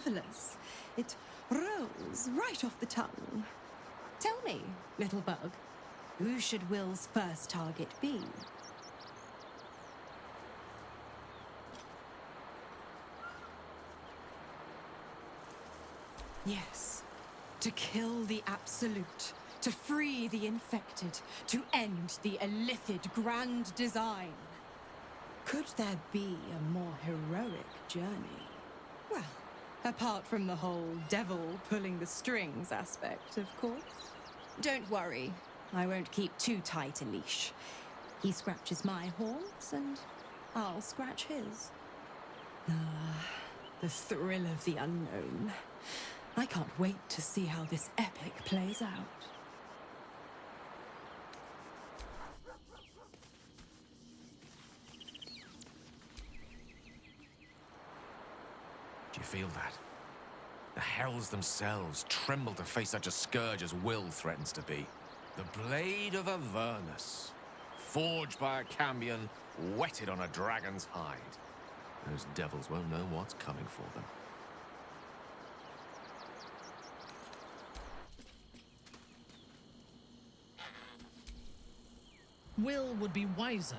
marvelous. It rolls right off the tongue. Tell me, little bug, who should Will's first target be? Yes, to kill the Absolute, to free the infected, to end the illithid grand design. Could there be a more heroic journey? Well, apart from the whole devil pulling the strings aspect, of course. Don't worry, I won't keep too tight a leash. He scratches my horns, and I'll scratch his. Ah, the thrill of the unknown. I can't wait to see how this epic plays out. Do you feel that? The heralds themselves tremble to face such a scourge as Will threatens to be. The blade of Avernus, forged by a cambion, whetted on a dragon's hide. Those devils won't know what's coming for them. Will would be wiser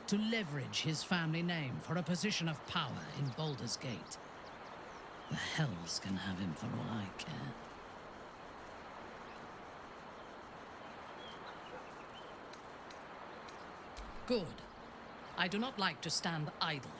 to leverage his family name for a position of power in Baldur's Gate. The hells can have him for all I care. Good. I do not like to stand idle.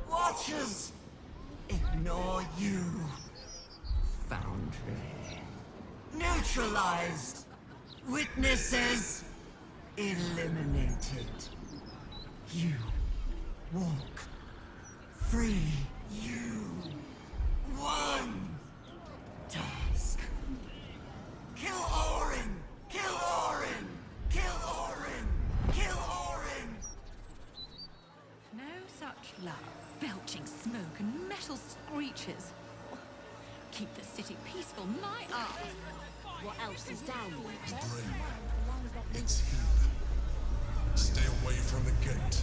Watchers, ignore you. Foundry. Neutralized. Witnesses, eliminated. You walk free. You won. Task. Kill Orin! Kill Orin! Kill Orin! Kill Orin! No such luck. Belching smoke and metal screeches. Keep the city peaceful, my eye. What else is down there? The brain. It's here. Stay away from the gate.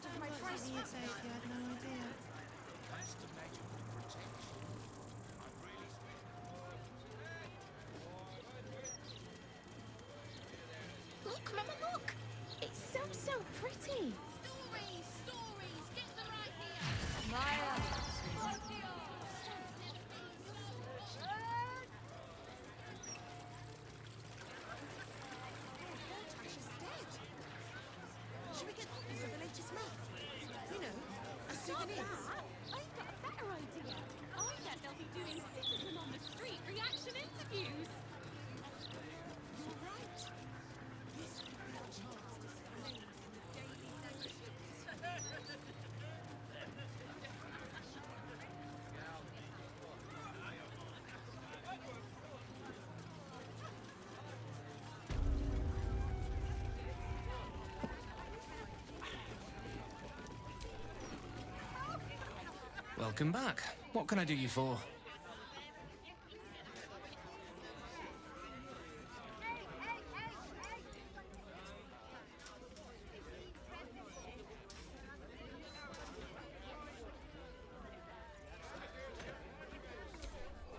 out of my price. You'd say if you had no idea. Look, Mama, look! It's so pretty. Stories, get them right here. Maya. Should we get copies of the latest map? You know, as souvenirs. I've got a better idea. I bet they'll be doing citizen on the street reaction interviews. You're right. This could be a chance to explain in the daily magazines. Welcome back. What can I do you for?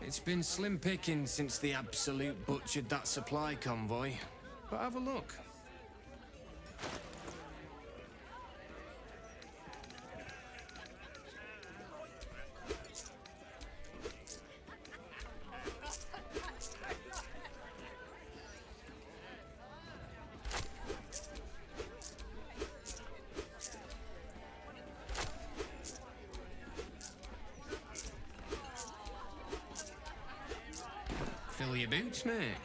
It's been slim pickings since the Absolute butchered that supply convoy. But have a look. Fill your boots, mate.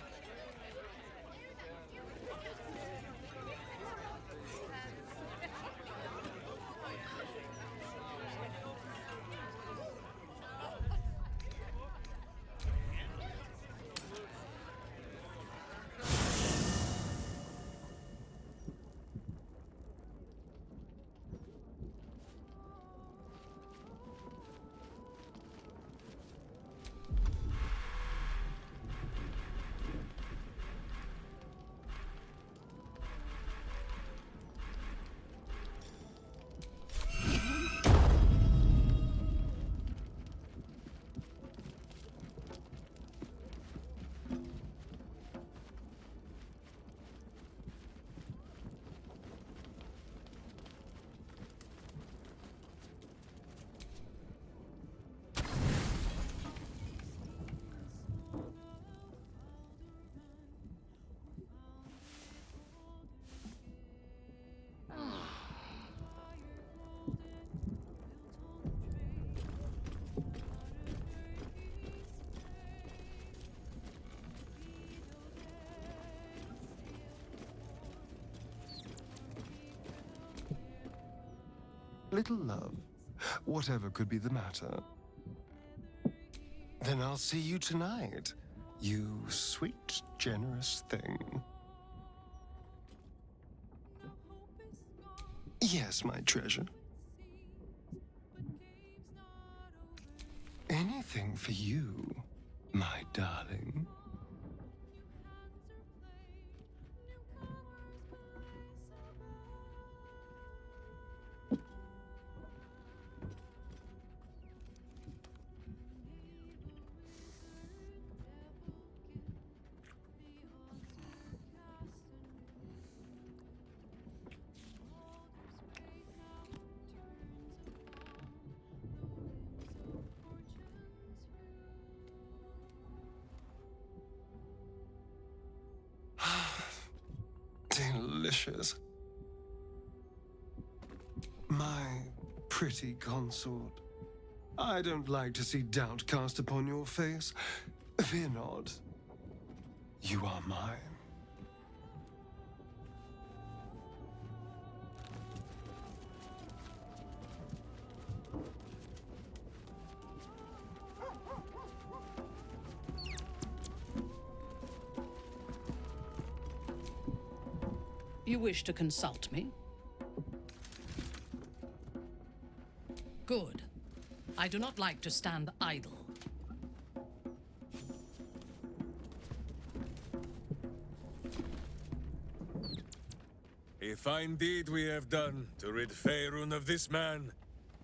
Little love, whatever could be the matter. Then I'll see you tonight, you sweet, generous thing. Yes, my treasure. Anything for you, my darling. Delicious. My pretty consort. I don't like to see doubt cast upon your face. Fear not. You are mine. You wish to consult me? Good. I do not like to stand idle. A fine deed we have done to rid Faerun of this man.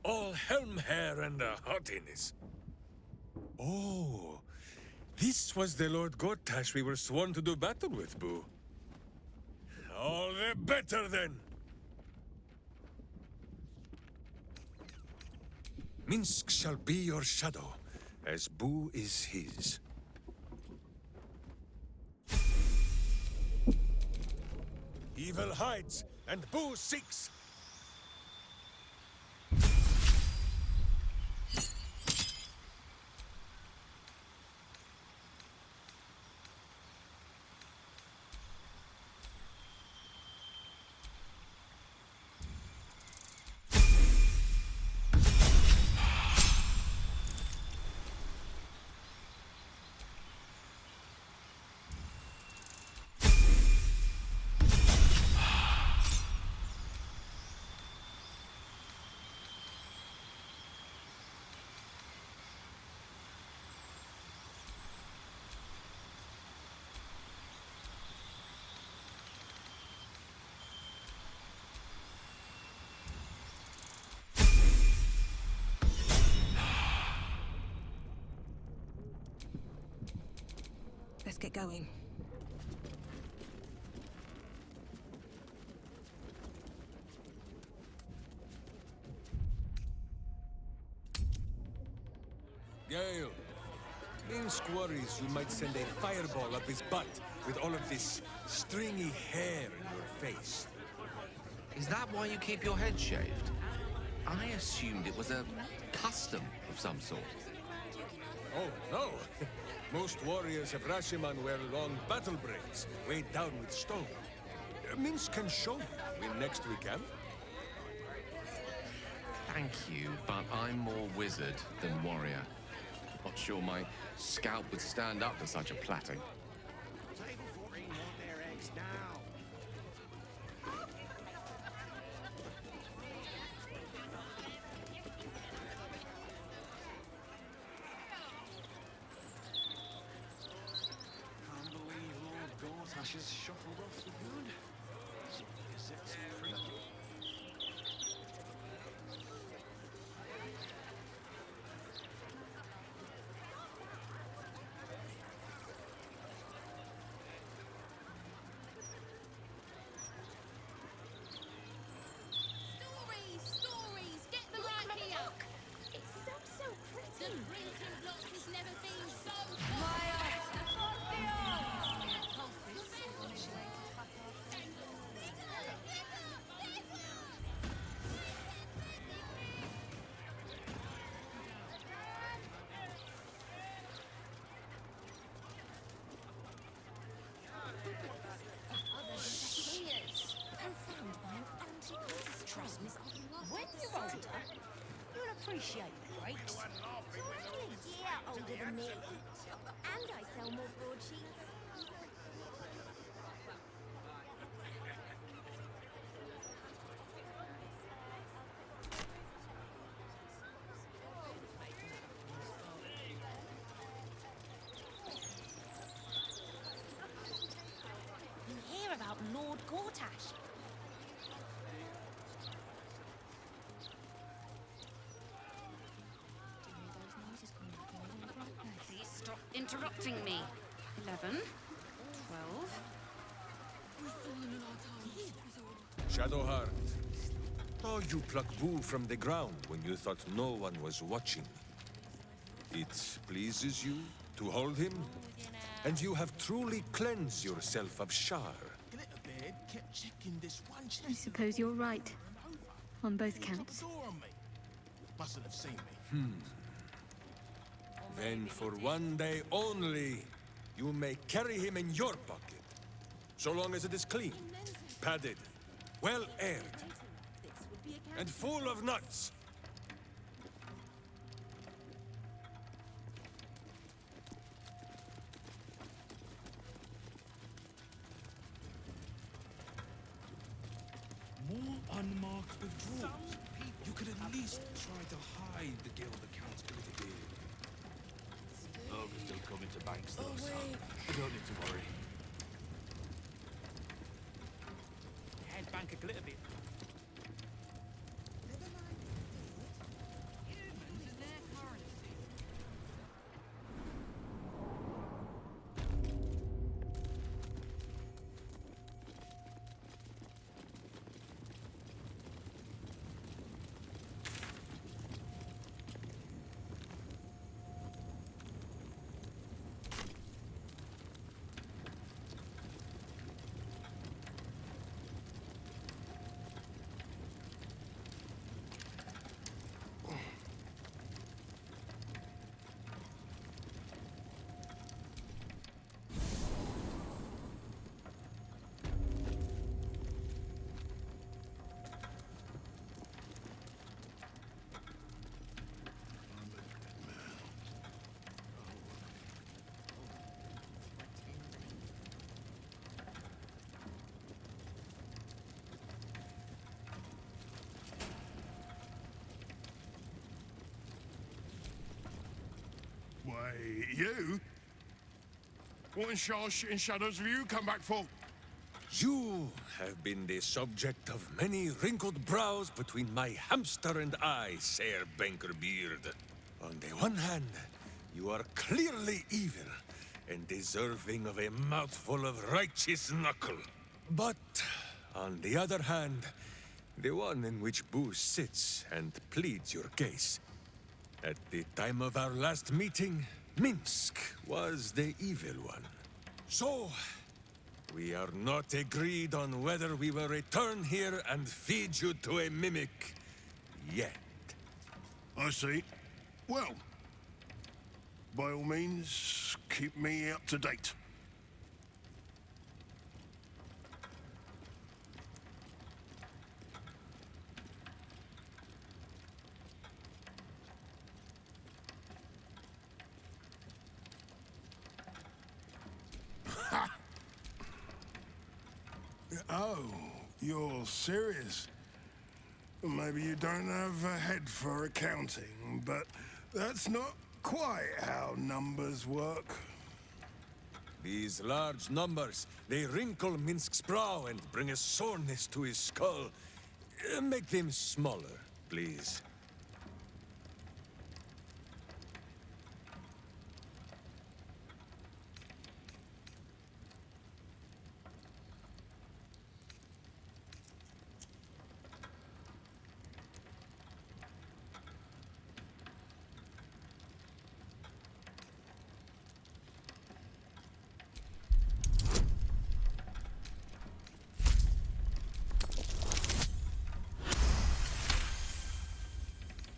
All helm hair and haughtiness. Oh, this was the Lord Gortash we were sworn to do battle with, Boo. All the better, then! Minsk shall be your shadow, as Boo is his. Evil hides, and Boo seeks! Let's get going. Gale, Minsk worries you might send a fireball up his butt with all of this stringy hair in your face. Is that why you keep your head shaved? I assumed it was a custom of some sort. Oh, no. Most warriors of Rashiman wear long battle braids, weighed down with stone. Minsk can show you when next we camp. Thank you, but I'm more wizard than warrior. Not sure my scalp would stand up to such a platting. Table 14 want their eggs now. Can't believe Lord Gortash has shuffled off the good. Is it pretty? Stories, stories, get them right here. It's so The pretty. printing block has never been so And found by an anti-Gortash trans. When you older, you'll appreciate the breaks. You're only a year older than me. And I sell more broadsheets. You hear about Lord Gortash? Please stop interrupting me. 11, 12. Shadowheart. Oh, you pluck Boo from the ground when you thought no one was watching. It pleases you to hold him, and you have truly cleansed yourself of Shar. Glitterbeard kept checking this one chest. I suppose you're right. On both counts. Mustn't have seen me. Then for one day only, you may carry him in your pocket. So long as it is clean, padded, well aired, and full of nuts. More unmarked withdrawals. You could at least try to hide the guild accountability here. Oh, we're still coming to banks though, so you don't need to worry. Head back bank of glitter bit. Humans and their currency. Why, you? What in shadows have you come back for? You have been the subject of many wrinkled brows between my hamster and I, Sir Bankerbeard. On the one hand, you are clearly evil and deserving of a mouthful of righteous knuckle. But, on the other hand, the one in which Boo sits and pleads your case. At the time of our last meeting, Minsk was the evil one. So, we are not agreed on whether we will return here and feed you to a mimic yet. I see. Well, by all means, keep me up to date. Oh, you're serious? Maybe you don't have a head for accounting, but that's not quite how numbers work. These large numbers, they wrinkle Minsk's brow and bring a soreness to his skull. Make them smaller, please.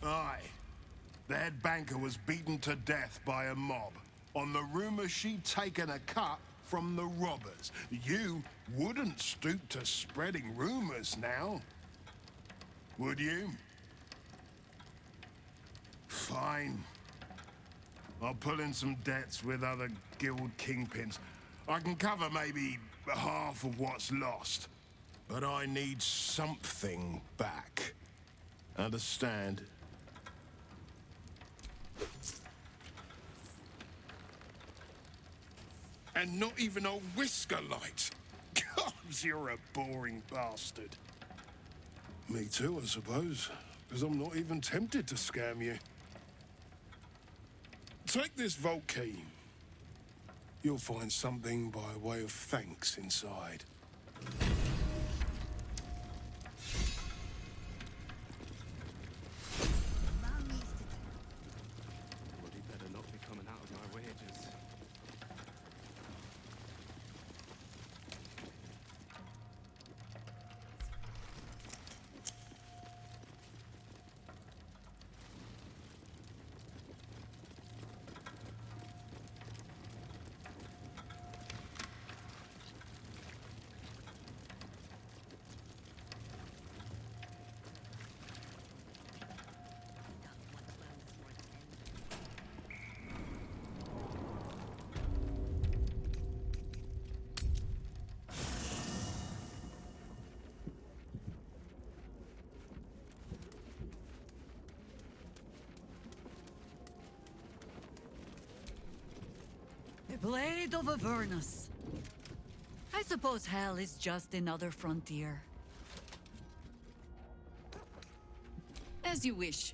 Aye. The head banker was beaten to death by a mob on the rumor she'd taken a cut from the robbers. You wouldn't stoop to spreading rumors now, would you? Fine. I'll pull in some debts with other guild kingpins. I can cover maybe half of what's lost. But I need something back. Understand? And not even a whisker light. God, you're a boring bastard. Me too, I suppose. Because I'm not even tempted to scam you. Take this vault key. You'll find something by way of thanks inside. Bloody better not be coming out of my wages. The Blade of Avernus. I suppose hell is just another frontier. As you wish.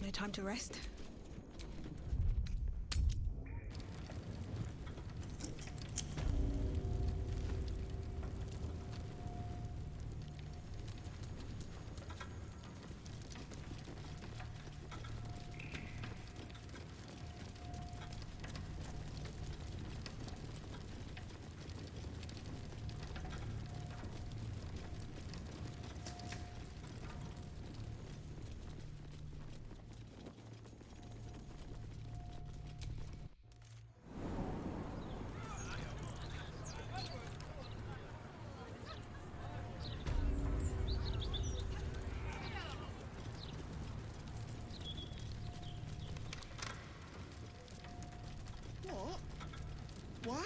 No time to rest? What? Why?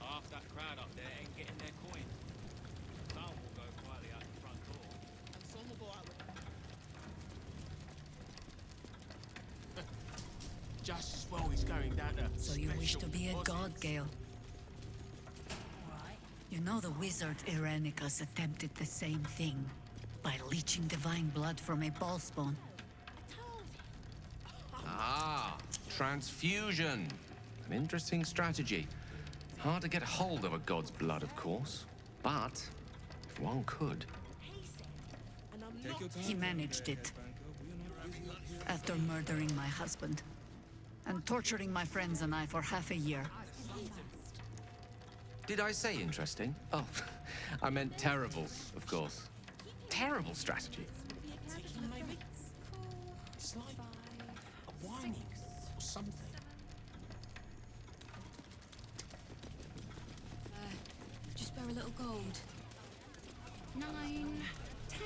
Half that crowd up there ain't getting their coin. Some will go quietly out the front door. And some will go out the... Just as well he's going down to So you wish to be a god, Gale? You know the wizard Irenicus attempted the same thing by leeching divine blood from a ballspawn. Ah, transfusion. An interesting strategy. Hard to get hold of a god's blood, of course. But if one could. He managed it. After murdering my husband and torturing my friends and I for half a year. Did I say interesting? Oh, I meant terrible, of course. Terrible strategy. It's like a whining or something. Just bear a little gold. 9, 10,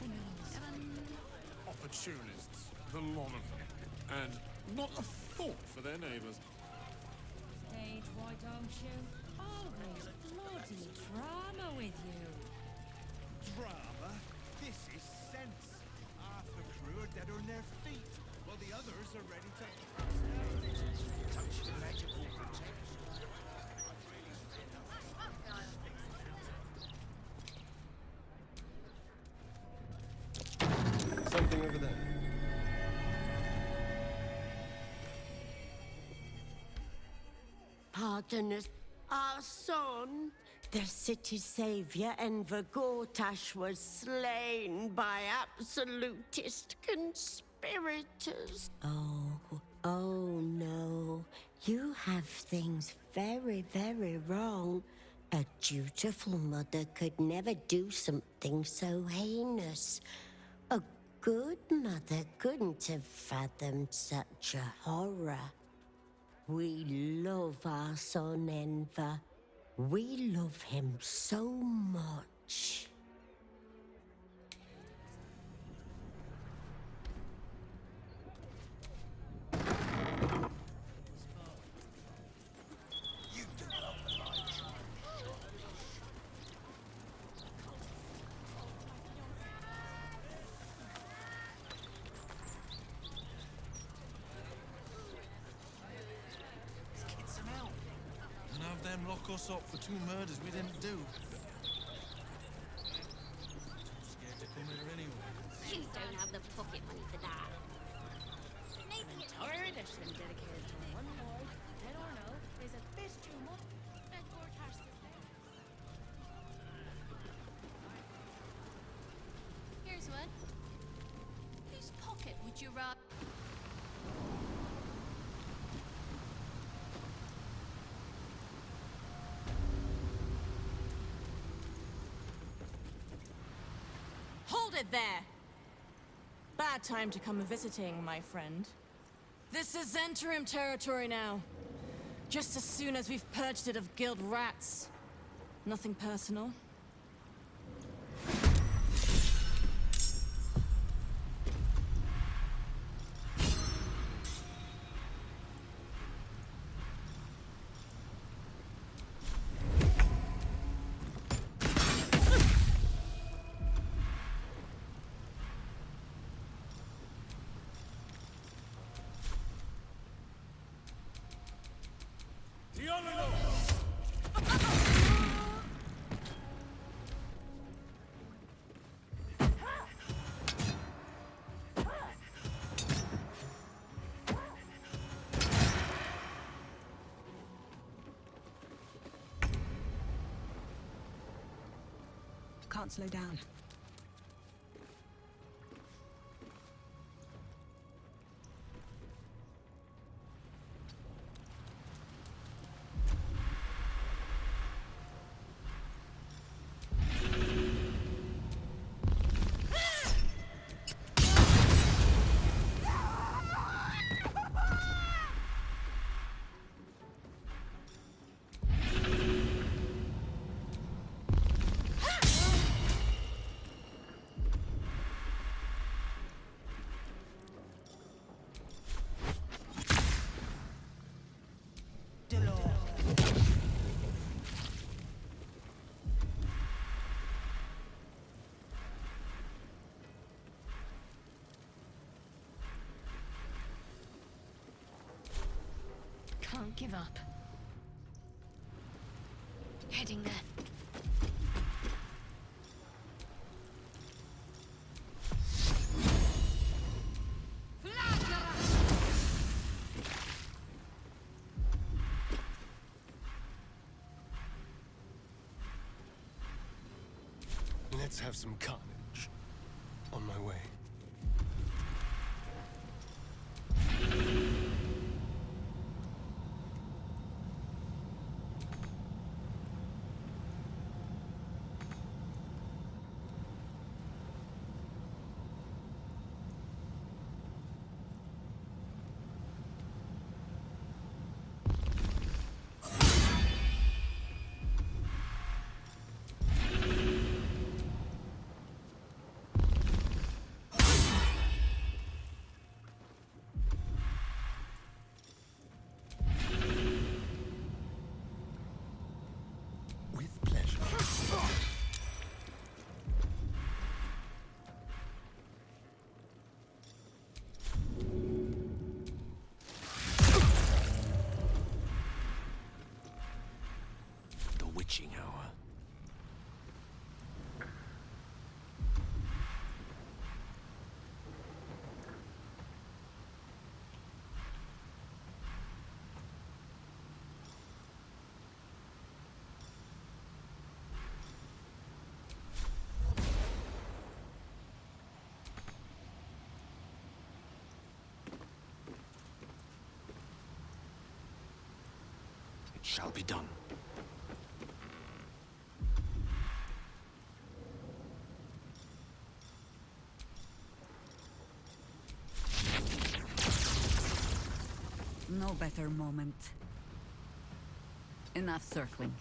11. Opportunists, the lot of them. And not a thought for their neighbours. Stage, why don't you? Always bloody drama with you. Drama? This is sense. Half the crew are dead on their feet, while the others are ready to... Touch the magical protection. Something over there. Pardon us, our son, the city's savior, Enver Gortash, was slain by absolutist conspirators. Oh no. You have things very, very wrong. A dutiful mother could never do something so heinous. A good mother couldn't have fathomed such a horror. We love our son, Enver. We love him so much. And have them lock us up for 2 murders we didn't do. right. Hold it there! Bad time to come visiting, my friend. This is interim territory now. Just as soon as we've purged it of guild rats. Nothing personal. Can't slow down. Can't give up. Heading there. Let's have some carnage. On my way. Witching hour. It shall be done. No better moment. Enough circling.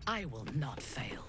I will not fail.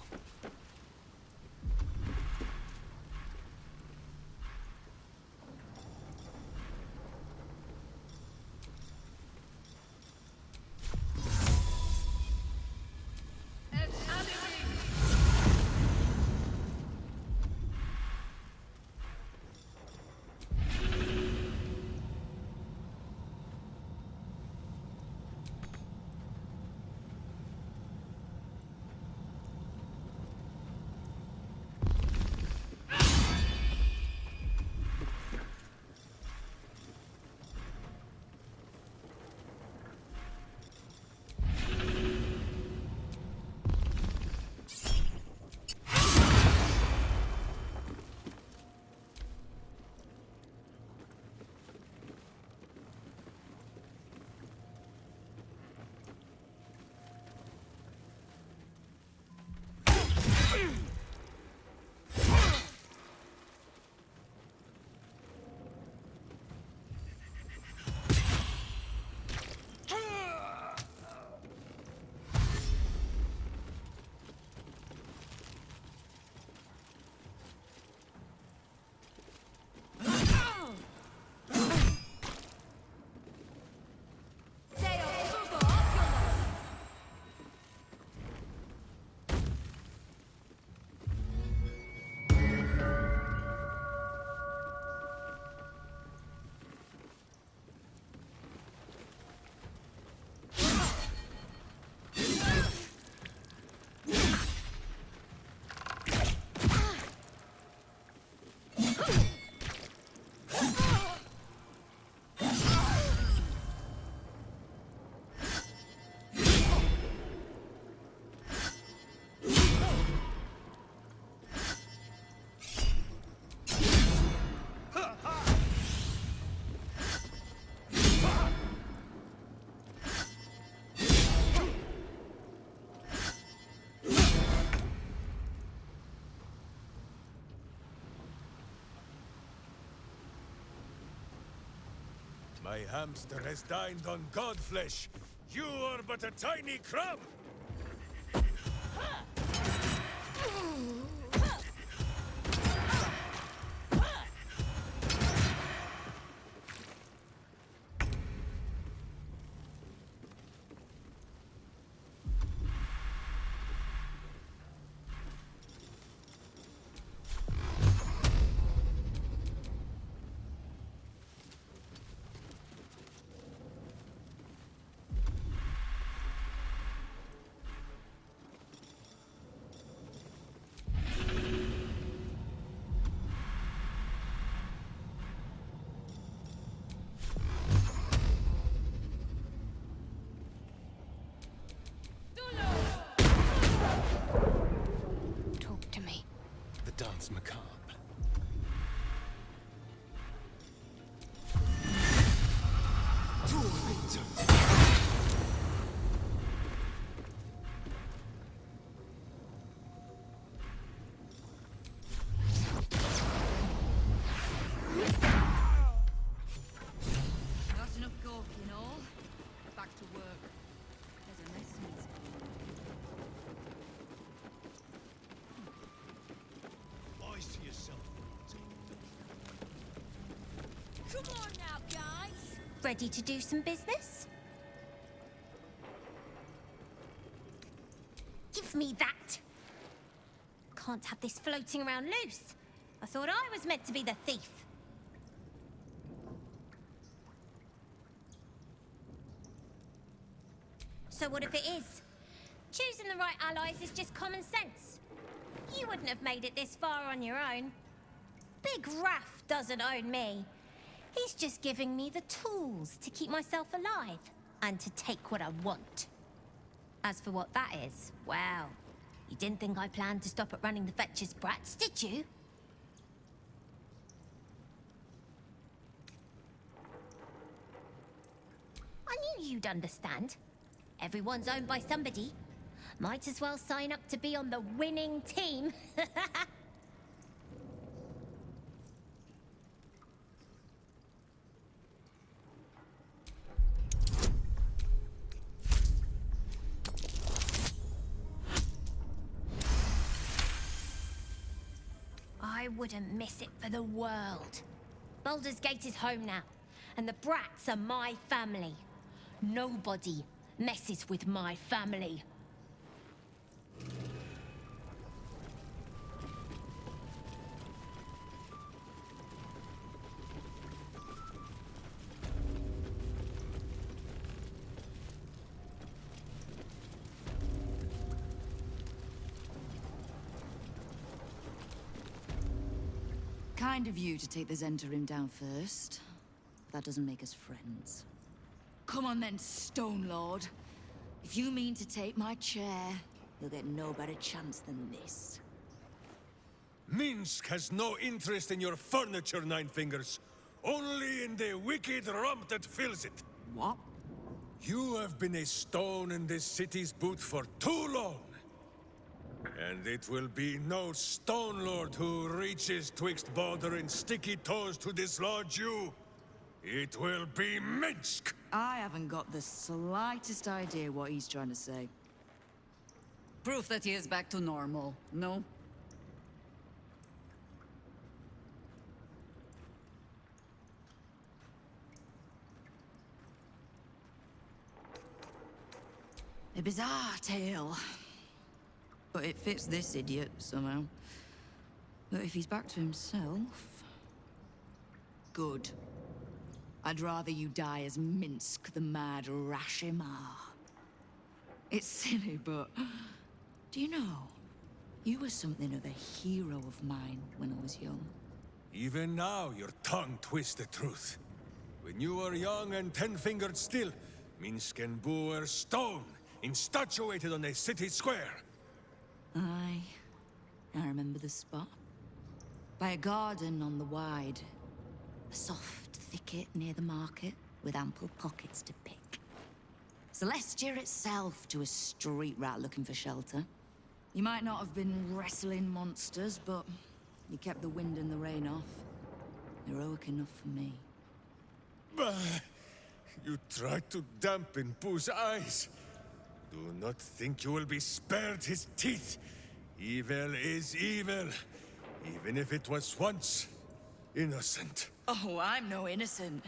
My hamster has dined on god flesh. You are but a tiny crumb! Talk to me. The dance macabre. Not enough gawking, all. Back to work. There's a mess needs. Lies to yourself. Come on now, guys. Ready to do some business? Give me that. Can't have this floating around loose. I thought I was meant to be the thief. So what if it is? Choosing the right allies is just common sense. You wouldn't have made it this far on your own. Big Raff doesn't own me. He's just giving me the tools to keep myself alive and to take what I want. As for what that is, well, you didn't think I planned to stop at running the Fetcher's brats, did you? I knew you'd understand. Everyone's owned by somebody. Might as well sign up to be on the winning team. I wouldn't miss it for the world. Baldur's Gate is home now, and the brats are my family. Nobody messes with my family. Kind of you to take the Zentarim down first. That doesn't make us friends. Come on then, Stone Lord. If you mean to take my chair, you'll get no better chance than this. Minsk has no interest in your furniture, Nine Fingers. Only in the wicked rump that fills it. What? You have been a stone in this city's boot for too long. And it will be no Stone Lord who reaches twixt Baldur and sticky toes to dislodge you. It will be Minsk! I haven't got the slightest idea what he's trying to say. Proof that he is back to normal, no? A bizarre tale. But it fits this idiot, somehow. But if he's back to himself... Good. I'd rather you die as Minsk, the mad Rashimar. It's silly, but... Do you know? You were something of a hero of mine when I was young. Even now, your tongue twists the truth. When you were young and ten-fingered still, Minsk and Boo were stone, instatuated on a city square. Aye. I remember the spot. By a garden on the Wide. A soft thicket near the market, with ample pockets to pick. Celestia itself to a street rat looking for shelter. You might not have been wrestling monsters, but you kept the wind and the rain off. Heroic enough for me. You tried to dampen Boo's eyes. Do not think you will be spared his teeth. Evil is evil, even if it was once innocent. Oh, I'm no innocent.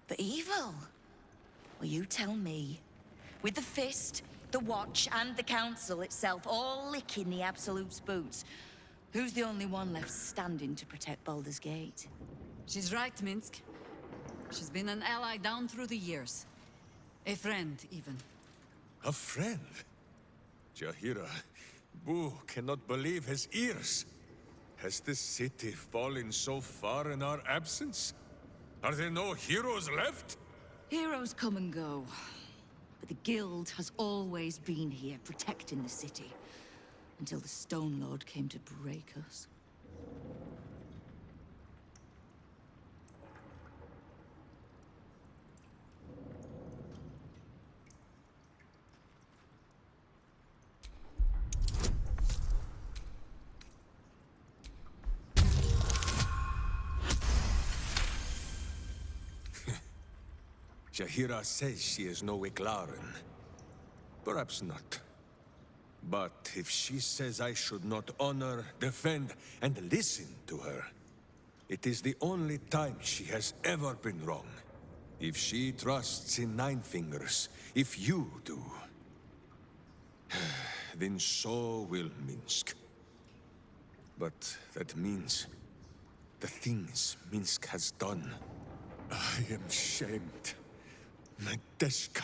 But evil? Well, you tell me. With the Fist, the Watch, and the Council itself all licking the Absolute's boots, who's the only one left standing to protect Baldur's Gate? She's right, Minsk. She's been an ally down through the years. A friend, even. A friend? Jaheira, Boo cannot believe his ears. Has the city fallen so far in our absence? Are there no heroes left? Heroes come and go. But the Guild has always been here, protecting the city. Until the Stone Lord came to break us. Jaheira says she is no Iglaren. Perhaps not. But if she says I should not honor, defend, and listen to her, it is the only time she has ever been wrong. If she trusts in Nine Fingers, if you do, then so will Minsk. But that means the things Minsk has done. I am shamed. Nadeshka,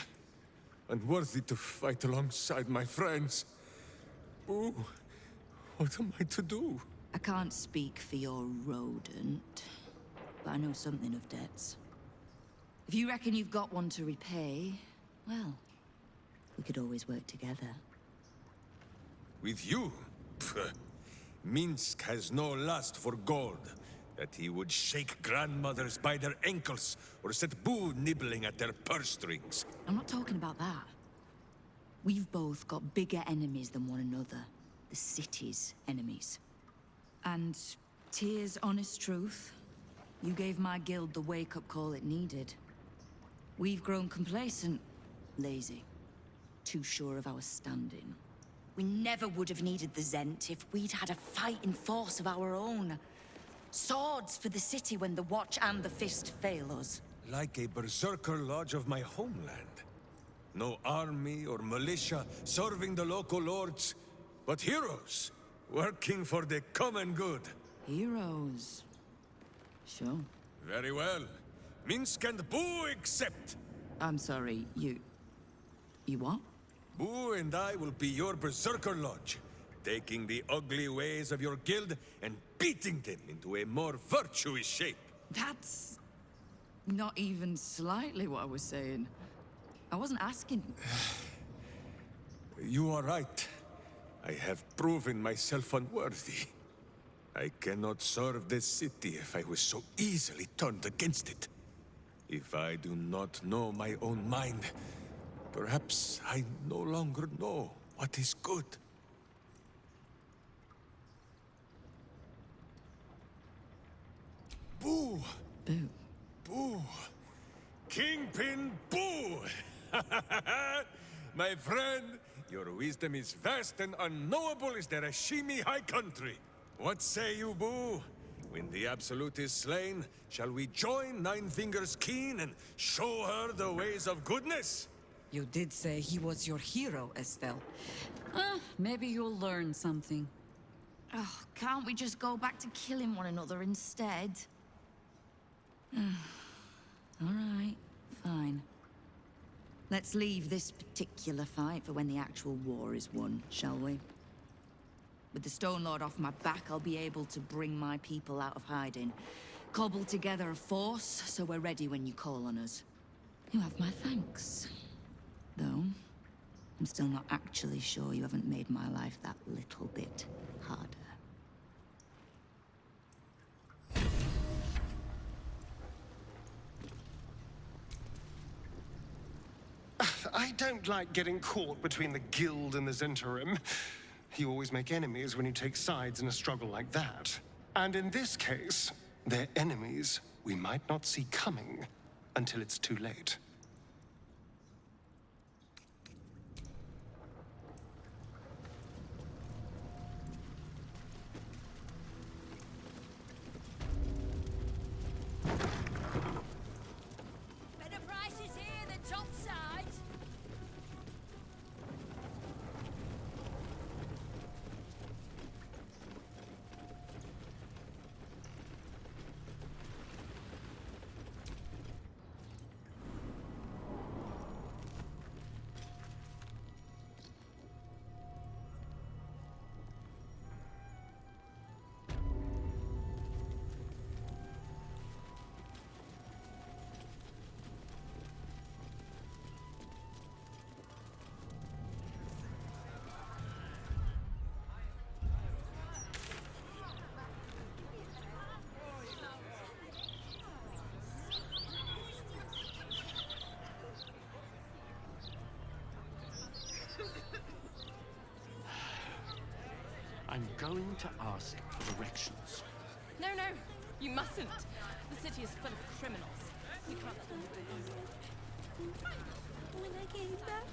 unworthy to fight alongside my friends. Ooh, what am I to do? I can't speak for your rodent, but I know something of debts. If you reckon you've got one to repay, well, we could always work together. With you? Pfft. Minsk has no lust for gold. That he would shake grandmothers by their ankles, or set Boo nibbling at their purse strings. I'm not talking about that. We've both got bigger enemies than one another. The city's enemies. And, Tyr's honest truth, you gave my guild the wake-up call it needed. We've grown complacent, lazy, too sure of our standing. We never would have needed the Zent if we'd had a fighting force of our own. Swords for the city when the Watch and the Fist fail us. Like a berserker lodge of my homeland. No army or militia serving the local lords, but heroes working for the common good. Heroes? Sure. Very well. Minsk and Boo accept. I'm sorry, you what? Boo and I will be your berserker lodge, taking the ugly ways of your guild and beating them into a more virtuous shape. That's not even slightly what I was saying. I wasn't asking. You are right. I have proven myself unworthy. I cannot serve this city if I was so easily turned against it. If I do not know my own mind, perhaps I no longer know what is good. Boo! Boo. Boo! Kingpin Boo! My friend, your wisdom is vast and unknowable as the Rashimi High Country. What say you, Boo? When the Absolute is slain, shall we join Nine Fingers Keen and show her the ways of goodness? You did say he was your hero, Estelle. Maybe you'll learn something. Oh, can't we just go back to killing one another instead? All right, fine. Let's leave this particular fight for when the actual war is won, shall we? With the Stone Lord off my back, I'll be able to bring my people out of hiding. Cobble together a force, so we're ready when you call on us. You have my thanks. Though, I'm still not actually sure you haven't made my life that little bit harder. I don't like getting caught between the Guild and the Zhentarim. You always make enemies when you take sides in a struggle like that. And in this case, they're enemies we might not see coming. until it's too late. Better prices here than top side. I'm going to ask for directions. No, no, you mustn't. The city is full of criminals. We can't let them go. When I get back,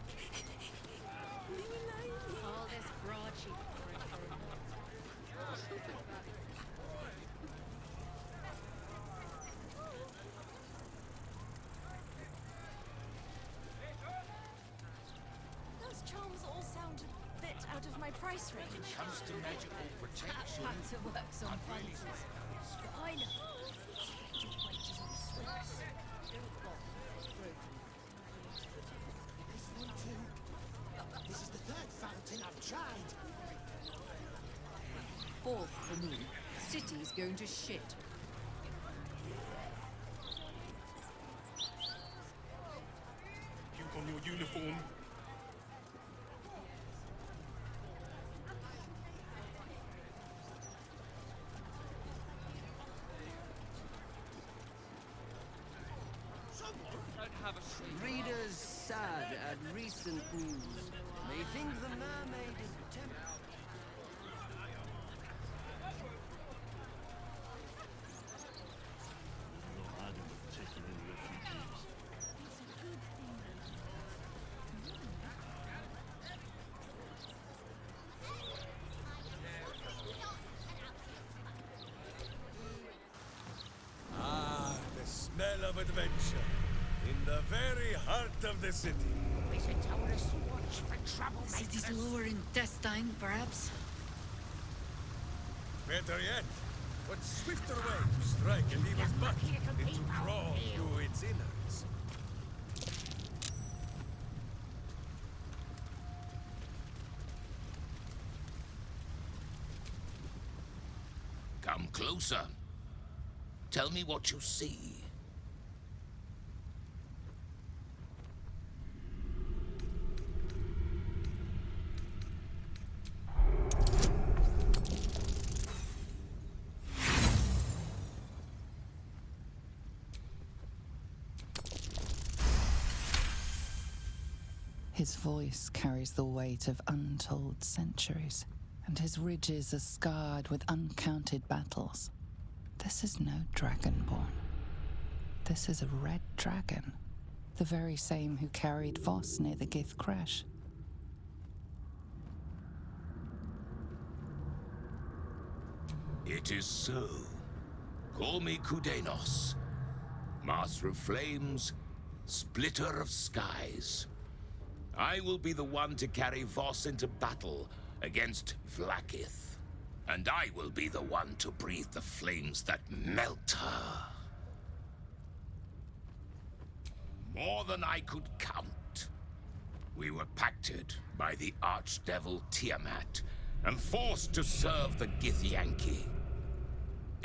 leave me alone. All this broadsheet for it. Those charms all sound a bit out of my price range. When it comes to magical protection, Had to work some punches. But I know. Just wages on sweets. This is the third fountain I've tried. Fourth for me. City's going to shit. Puke on your uniform. Readers sad at recent news may think the mermaid is tempted. Ah, the smell of adventure. In the very heart of the city. Is a tourist watch for troublemakers? City's lower intestine, perhaps? Better yet, what swifter way to strike an evil's butt than to crawl through its innards? Come closer. Tell me what you see. His voice carries the weight of untold centuries, and his ridges are scarred with uncounted battles. This is no dragonborn. This is a red dragon, the very same who carried Voss near the Gith crash. It is so. Call me Kudenos, Master of Flames, Splitter of Skies. I will be the one to carry Voss into battle against Vlaakith. And I will be the one to breathe the flames that melt her. More than I could count. We were pacted by the archdevil Tiamat and forced to serve the Githyanki.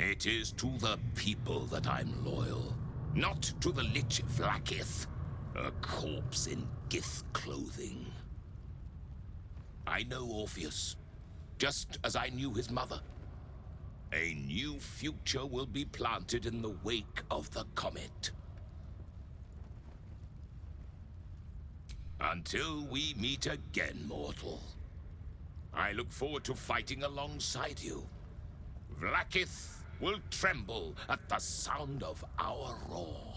It is to the people that I'm loyal, not to the Lich Vlaakith, a corpse in Gith clothing. I know Orpheus, just as I knew his mother. A new future will be planted in the wake of the comet. Until we meet again, mortal. I look forward to fighting alongside you. Vlaakith will tremble at the sound of our roar.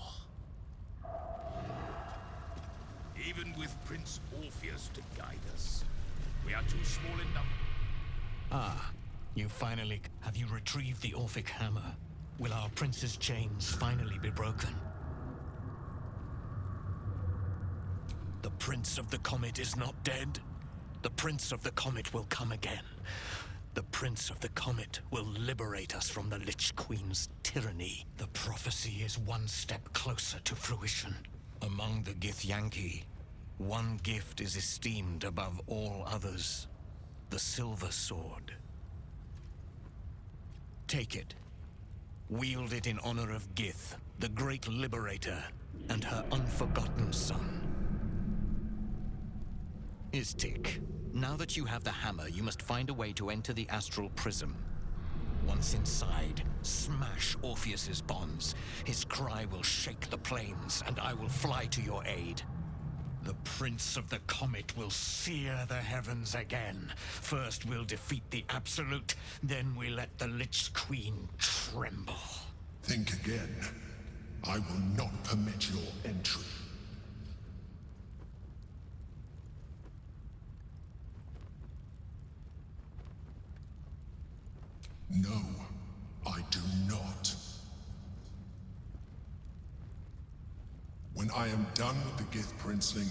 even with Prince Orpheus to guide us. We are too small in number. Ah, you finally... Have you retrieved the Orphic hammer? Will our prince's chains finally be broken? The Prince of the Comet is not dead. The Prince of the Comet will come again. The Prince of the Comet will liberate us from the Lich Queen's tyranny. The prophecy is one step closer to fruition. Among the Githyanki, one gift is esteemed above all others. The Silver Sword. Take it. Wield it in honor of Gith, the great liberator, and her unforgotten son. Istik, now that you have the hammer, you must find a way to enter the astral prism. Once inside, smash Orpheus's bonds. His cry will shake the plains, and I will fly to your aid. The Prince of the Comet will sear the heavens again. First we'll defeat the Absolute, then we let the Lich Queen tremble. Think again. I will not permit your entry. No, I do not. When I am done with the Gith Princeling,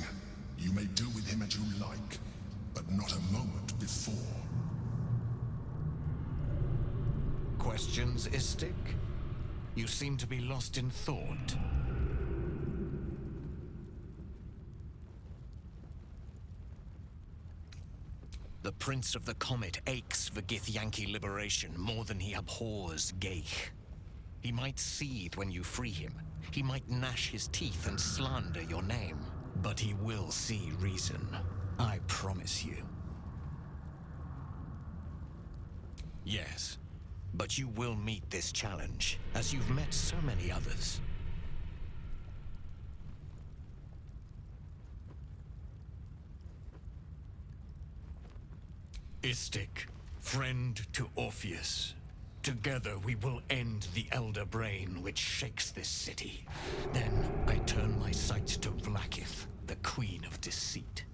you may do with him as you like, but not a moment before. Questions, Istik? You seem to be lost in thought. The Prince of the Comet aches for Githyanki liberation more than he abhors Geich. He might seethe when you free him. He might gnash his teeth and slander your name. But he will see reason. I promise you. Yes, but you will meet this challenge, as you've met so many others. Istik, friend to Orpheus. Together we will end the Elder Brain which shakes this city. Then I turn my sights to Vlaakith, the Queen of Deceit.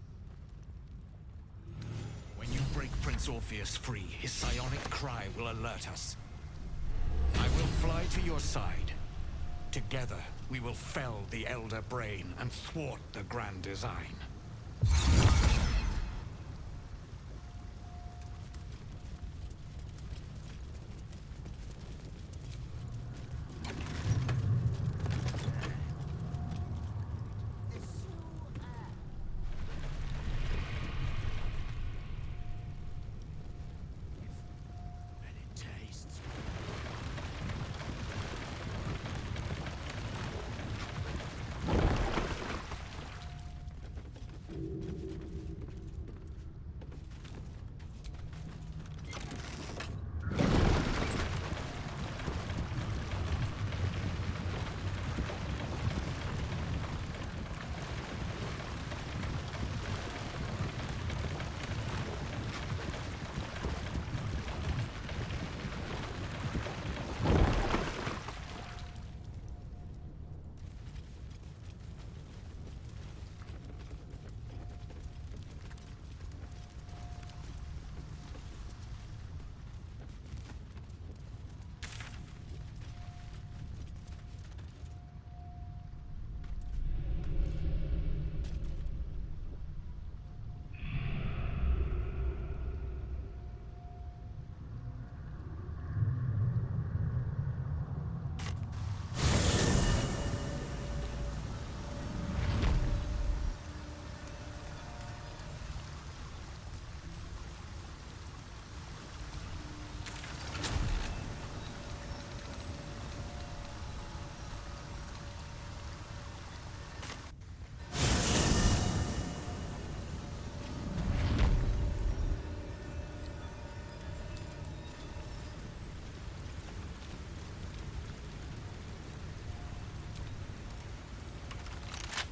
When you break Prince Orpheus free, his psionic cry will alert us. I will fly to your side. Together we will fell the Elder Brain and thwart the Grand Design.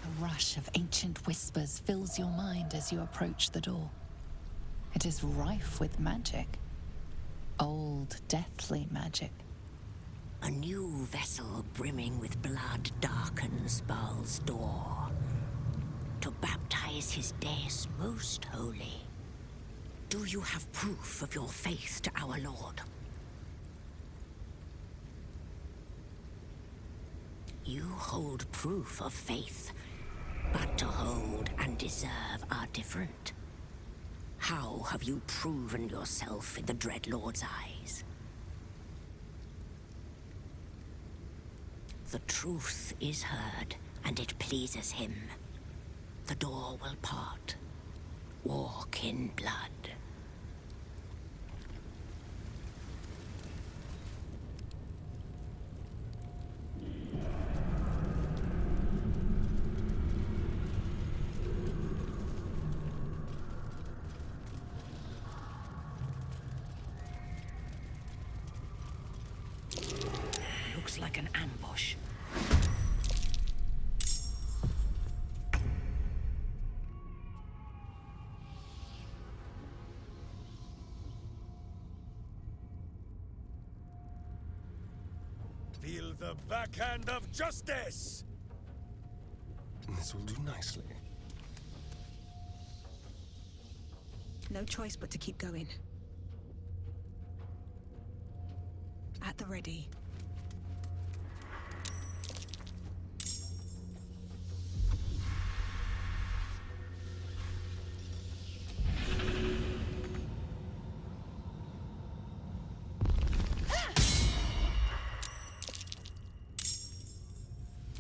A rush of ancient whispers fills your mind as you approach the door. It is rife with magic. Old, deathly magic. A new vessel brimming with blood darkens Baal's door. To baptize is his deus most holy. Do you have proof of your faith to our Lord? You hold proof of faith, but to hold and deserve are different. How have you proven yourself in the Dreadlord's eyes? The truth is heard, and it pleases him. The door will part. Walk in blood. Looks like an ambush. Feel the backhand of justice! This will do nicely. No choice but to keep going. At the ready.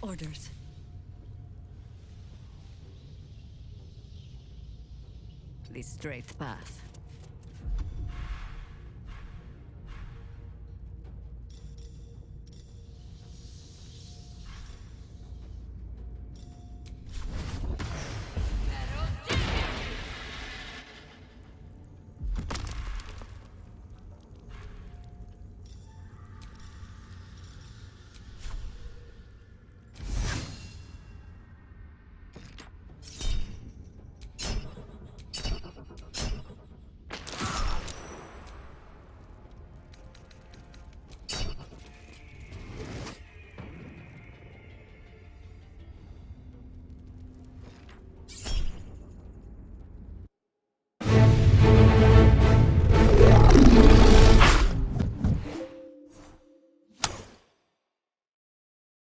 Orders. The straight path.